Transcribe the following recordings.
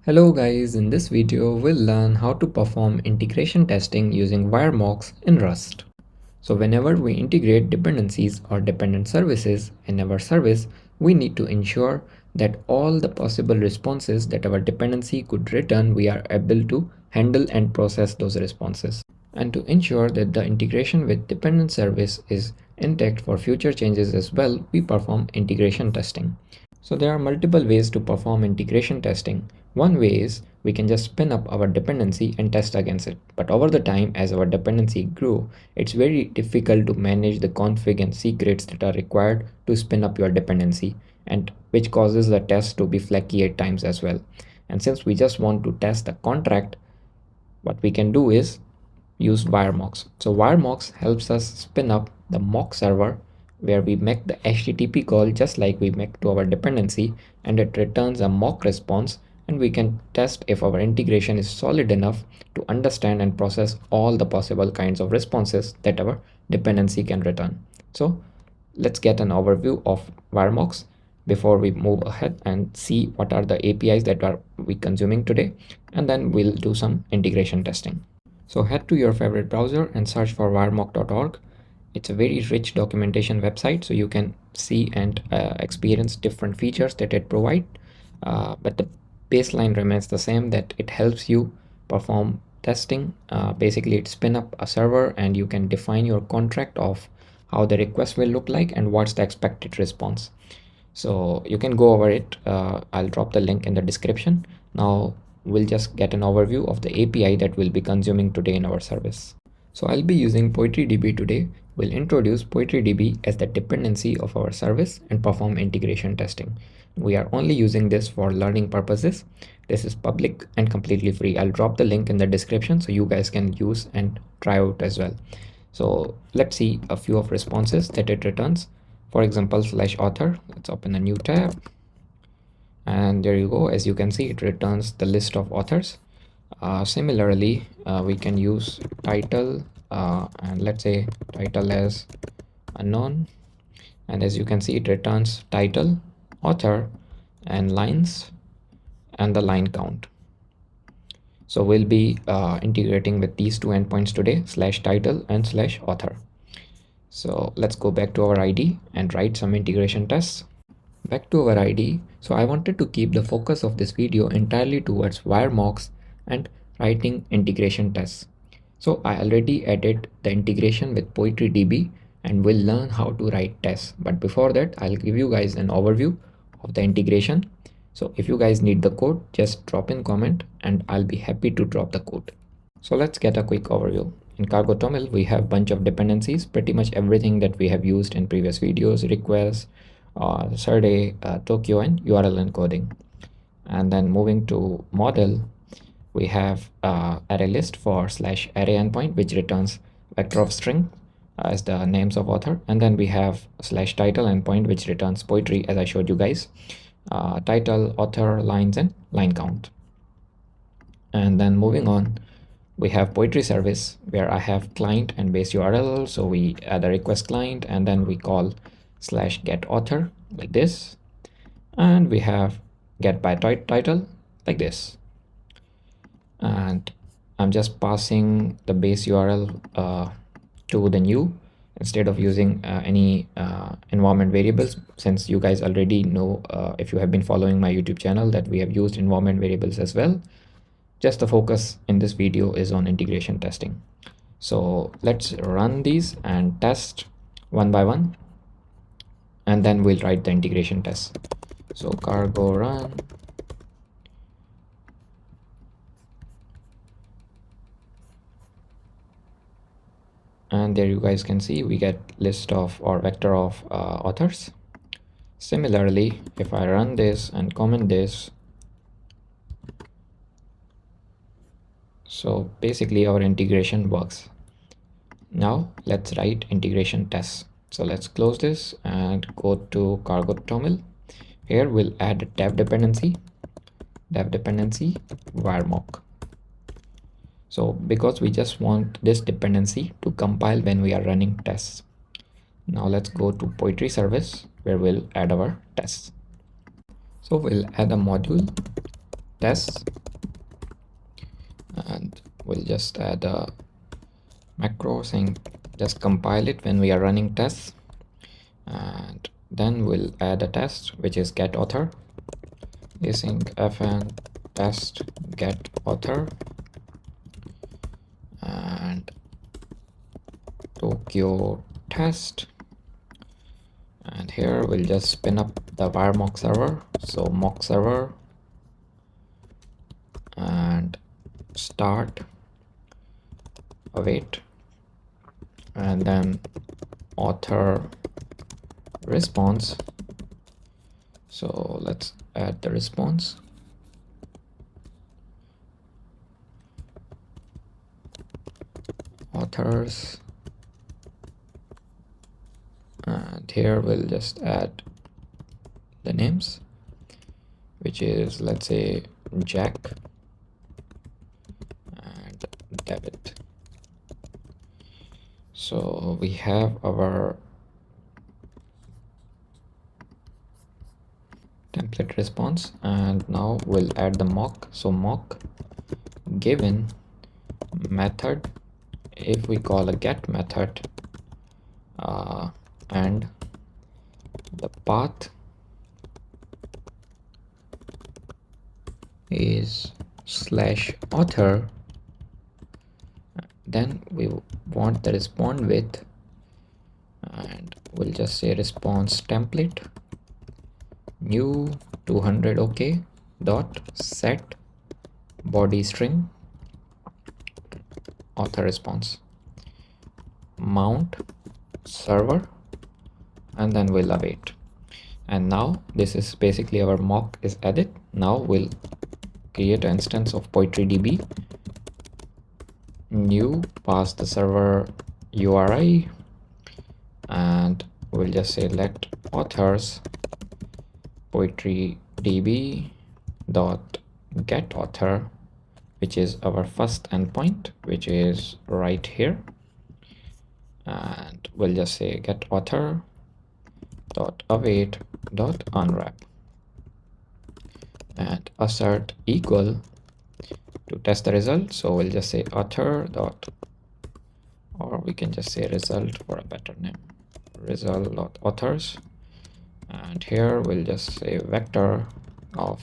Hello guys, in this video we'll learn how to perform integration testing using Wiremocks in Rust. So whenever we integrate dependencies or dependent services in our service, we need to ensure that all the possible responses that our dependency could return, we are able to handle and process those responses. And to ensure that the integration with dependent service is intact for future changes as well, we perform integration testing. So there are multiple ways to perform integration testing. One way is we can just spin up our dependency and test against it. But over the time, as our dependency grew, it's very difficult to manage the config and secrets that are required to spin up your dependency, and which causes the test to be flaky at times as well. And since we just want to test the contract, what we can do is use Wiremocks. So Wiremocks helps us spin up the mock server where we make the HTTP call just like we make to our dependency, and it returns a mock response, and we can test if our integration is solid enough to understand and process all the possible kinds of responses that our dependency can return. So let's get an overview of Wiremocks before we move ahead and see what are the APIs that are we consuming today, and then we'll do some integration testing. So head to your favorite browser and search for wiremock.org. It's a very rich documentation website, so you can see and experience different features that it provides. But the baseline remains the same, that it helps you perform testing. Basically, it spin up a server and you can define your contract of how the request will look like and what's the expected response. So you can go over it. I'll drop the link in the description. Now we'll just get an overview of the API that we'll be consuming today in our service. So I'll be using PoetryDB today. We'll introduce PoetryDB as the dependency of our service and perform integration testing. We are only using this for learning purposes. This is public and completely free. I'll drop the link in the description so you guys can use and try out as well. So let's see a few of responses that it returns. For example, /author. Let's open a new tab. And there you go. As you can see, it returns the list of authors. Similarly, we can use title, and let's say title as unknown. And as you can see, it returns title, author, and lines, and the line count. So we'll be integrating with these two endpoints today, /title and /author. So let's go back to our IDE and write some integration tests. Back to our IDE. So I wanted to keep the focus of this video entirely towards Wiremocks and writing integration tests. So I already added the integration with PoetryDB and we'll learn how to write tests. But before that, I'll give you guys an overview of the integration. So if you guys need the code, just drop in comment and I'll be happy to drop the code. So let's get a quick overview. In Cargo Toml, we have a bunch of dependencies, pretty much everything that we have used in previous videos: requests, Saturday, Tokyo, and URL encoding. And then moving to model, we have array list for /array endpoint, which returns vector of string as the names of author. And then we have /title endpoint, which returns poetry, as I showed you guys, title, author, lines, and line count. And then moving on, we have poetry service where I have client and base URL. So we add a request client and then we call /get author like this, and we have get by title like this. And I'm just passing the base URL to the new instead of using any environment variables, since you guys already know, if you have been following my YouTube channel, that we have used environment variables as well. Just the focus in this video is on integration testing. So let's run these and test one by one, and then we'll write the integration test. So cargo run. And there you guys can see we get list of or vector of authors. Similarly, if I run this and comment this, so basically our integration works. Now let's write integration tests. So let's close this and go to Cargo Toml. Here we'll add a dev dependency Wiremock. So because we just want this dependency to compile when we are running tests. Now let's go to Poetry service where we'll add our tests. So we'll add a module tests, and we'll just add a macro saying just compile it when we are running tests, and then we'll add a test which is get author, async fn test get author, and Tokyo test, and here we'll just spin up the Wiremocks server, so mock server, and start, await, and then author response. So let's add the response, authors, and here we'll just add the names, which is, let's say, Jack and David. So we have our template response, and now we'll add the mock. So mock given method, if we call a get method, and the path is /author, then we want the respond with, and we'll just say response template new 200 OK dot set body string author response mount server, and then we'll await. And now this is basically our mock is added. Now we'll create an instance of PoetryDB, new, pass the server URI, and we'll just say let authors PoetryDB dot get author, which is our first endpoint, which is right here, and we'll just say get author dot await dot unwrap, and assert equal to test the result. So we'll just say author dot, or we can just say result for a better name, result dot authors, and here we'll just say vector of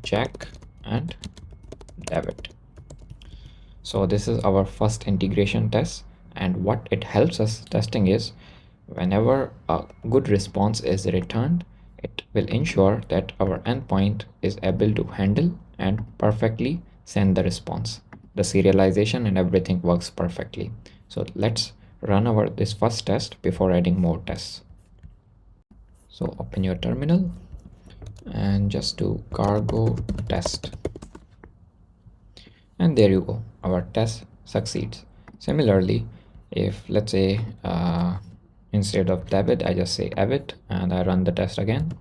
Jack and David. So this is our first integration test, and what it helps us testing is whenever a good response is returned, it will ensure that our endpoint is able to handle and perfectly send the response. The serialization and everything works perfectly. So let's run this first test before adding more tests. So open your terminal and just do cargo test, and there you go, our test succeeds. Similarly, if let's say instead of David I just say Avid and I run the test again,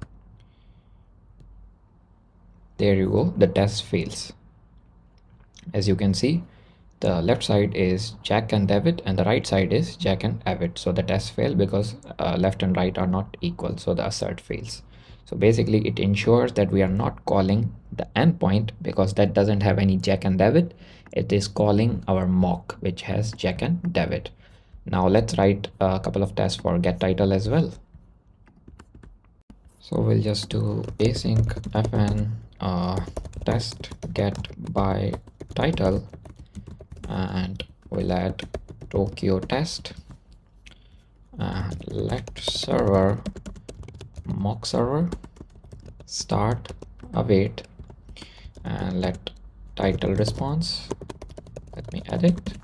there you go, the test fails. As you can see, the left side is Jack and David and the right side is Jack and Avid. So the test failed because left and right are not equal, so the assert fails. So basically it ensures that we are not calling the endpoint because that doesn't have any Jack and David. It is calling our mock which has Jack and David. Now let's write a couple of tests for get title as well. So we'll just do async fn test get by title, and we'll add Tokyo test, and let server mock server start await, and let title response, let me edit.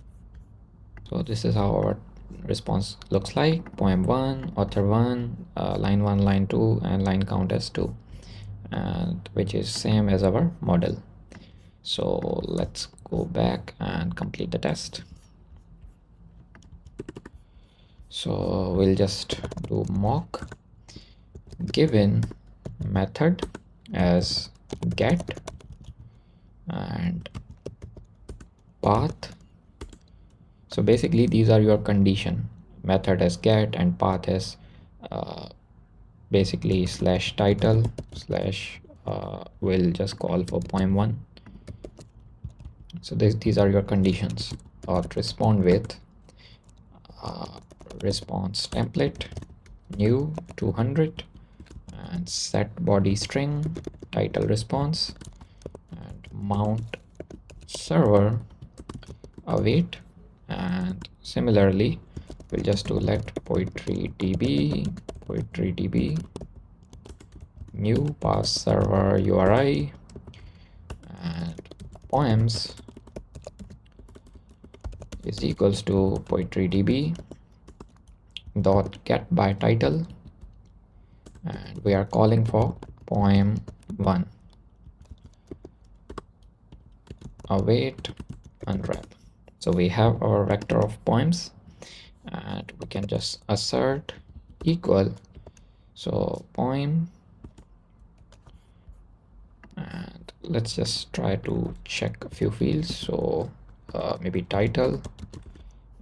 So this is how our response looks like: poem 1, author 1, line 1, line 2, and line count as 2, and which is same as our model. So let's go back and complete the test. So we'll just do mock given method as get and path. So basically these are your condition, method as get and path as basically /title we'll just call for poem1. So these are your conditions. Respond with response template new 200 and set body string title response and mount server await, and similarly we'll just do let poetry db new pass server URI and poems is equals to poetry_db dot get by title, and we are calling for poem1 await unwrap. So we have our vector of poems, and we can just assert equal, so poem, and let's just try to check a few fields. So maybe title,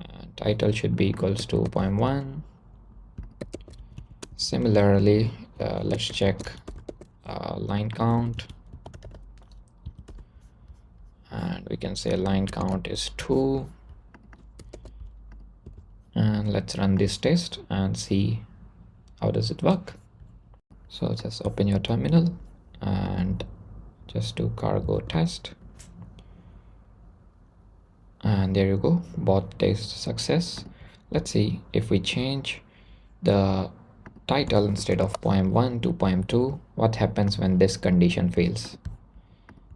and title should be equals to poem1. Similarly, let's check line count, and we can say line count is 2, and let's run this test and see how does it work. So just open your terminal and just do cargo test, and there you go, bot test success. Let's see if we change the title instead of poem1 to poem2, what happens when this condition fails.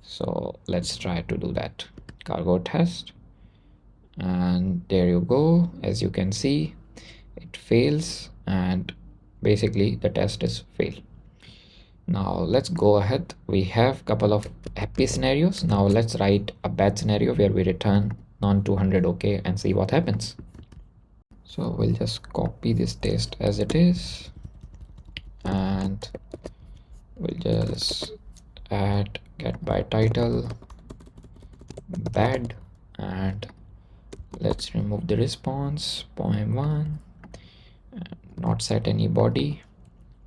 So let's try to do that. Cargo test, and there you go. As you can see, it fails, and basically the test is failed. Now let's go ahead. We have a couple of happy scenarios. Now let's write a bad scenario where we return non 200 okay and see what happens. So we'll just copy this test as it is, and we'll just add get by title bad, and let's remove the response poem1, not set any body,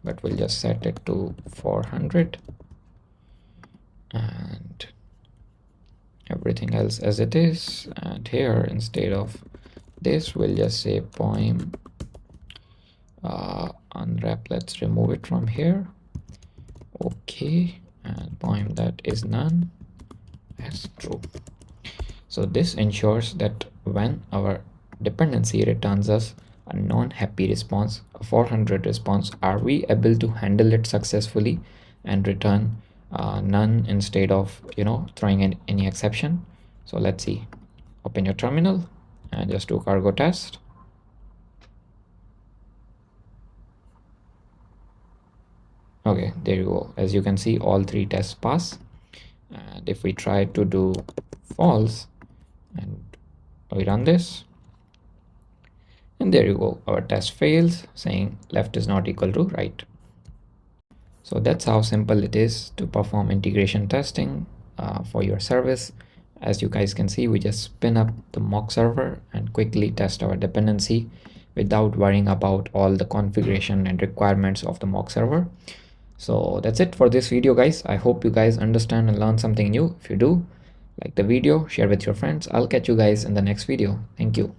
but we'll just set it to 400, and everything else as it is. And here instead of this we'll just say poem unwrap, let's remove it from here, okay, and poem that is none as true. So this ensures that when our dependency returns us a non-happy response, a 400 response, are we able to handle it successfully and return none instead of throwing any exception. So let's see. Open your terminal and just do cargo test. Okay, there you go. As you can see, all 3 tests pass, and if we try to do false and we run this, and there you go, our test fails, saying left is not equal to right. So that's how simple it is to perform integration testing for your service. As you guys can see, we just spin up the mock server and quickly test our dependency without worrying about all the configuration and requirements of the mock server. So that's it for this video, guys. I hope you guys understand and learn something new. If you do, like the video, share with your friends. I'll catch you guys in the next video. Thank you.